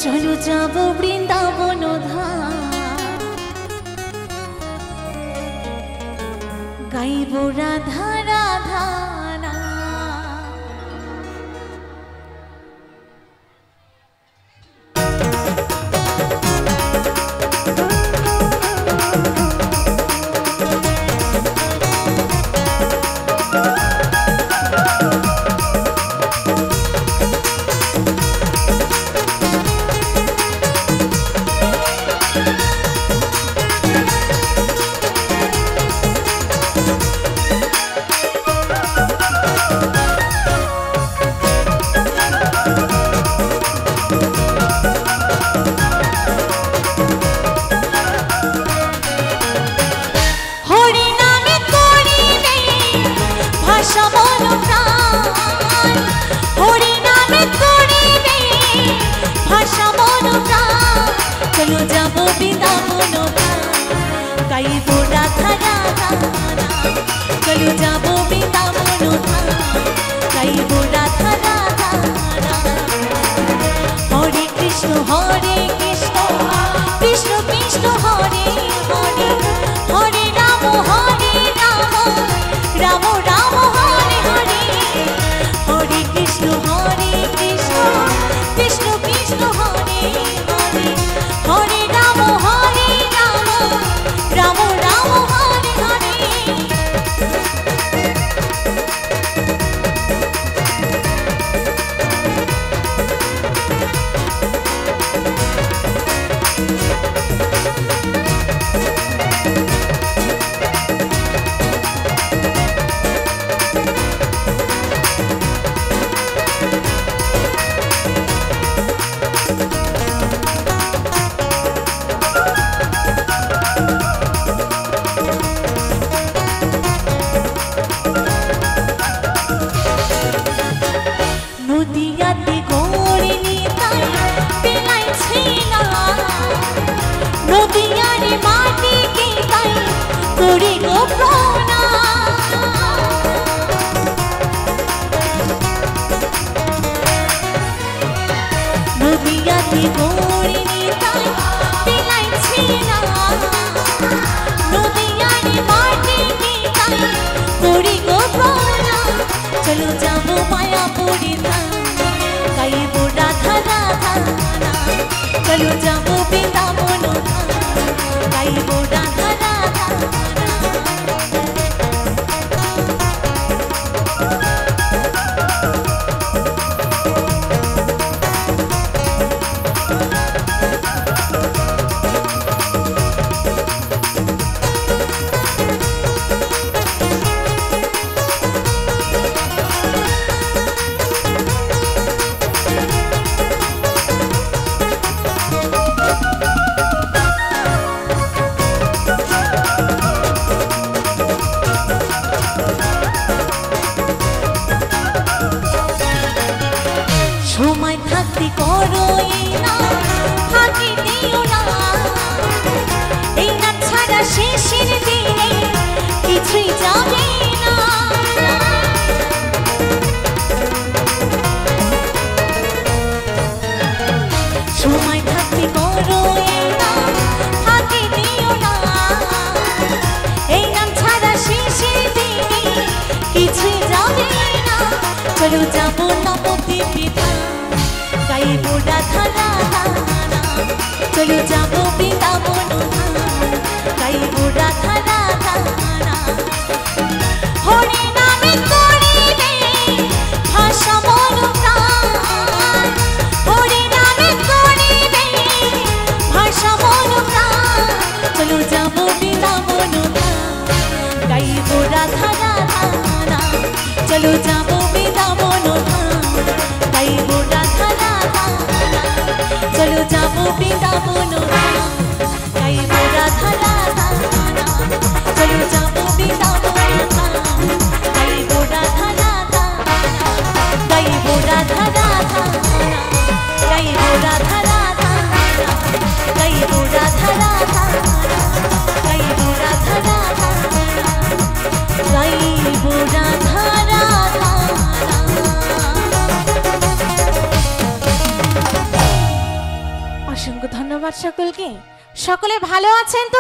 চলো যাব বৃন্দাবন ধাম, গাইব রাধা রাধা নাম। চলো যাব বৃন্দাবন ধাম, গাইব রাধা রাধা নাম। চলো যাব বৃন্দাবন ধাম, গাইব রাধা রাধা নাম। হরে কৃষ্ণ কৃষ্ণ কৃষ্ণ হরে হরে, হরে রাম রাম রাম হরে হরে। হরে কৃষ্ণ কৃষ্ণ কৃষ্ণ হরে হরে, হরে রাম রাম রাম হরে হরে। নদিয়াতে গড়ে নিতাই পেলাইছে না, নদিয়ার মাটিকে তাই করি গো প্রণাম। নদিয়াতে গড়ে নিতাই পেলাইছে না, নদিয়ার মাটিকে তাই করি গো প্রণাম। চলো যাব মায়াপুরী ধাম, গাইব রাধা রাধা নাম। চলো যাব বৃন্দাবন ধাম, গাইব রাধা রাধা নাম। সময় থাকতে করো এই না, ফাঁকি দিও না। এই না ছাড়া শেষের দিনে কিছুই যাবে না। সময় থাকতে করো এই না, ফাঁকি দিও না। এই না ছাড়া শেষের দিনে কিছুই যাবে না। চলো যাব নবদ্বীপ ধাম, গাইব রাধা রাধা নাম। চলো যাব বৃন্দাবন ধাম, গাইব রাধা রাধা নাম। হরে নামে করিবে ভাষা মন প্রাণ, হরে নামে করিবে ভাষা মন প্রাণ। চলো যাব বৃন্দাবন ধাম, গাইব রাধা রাধা নাম। চলো যাব বৃন্দাবন ধাম, ধন্যবাদ সকলকে। সকলে ভালো আছেন তো?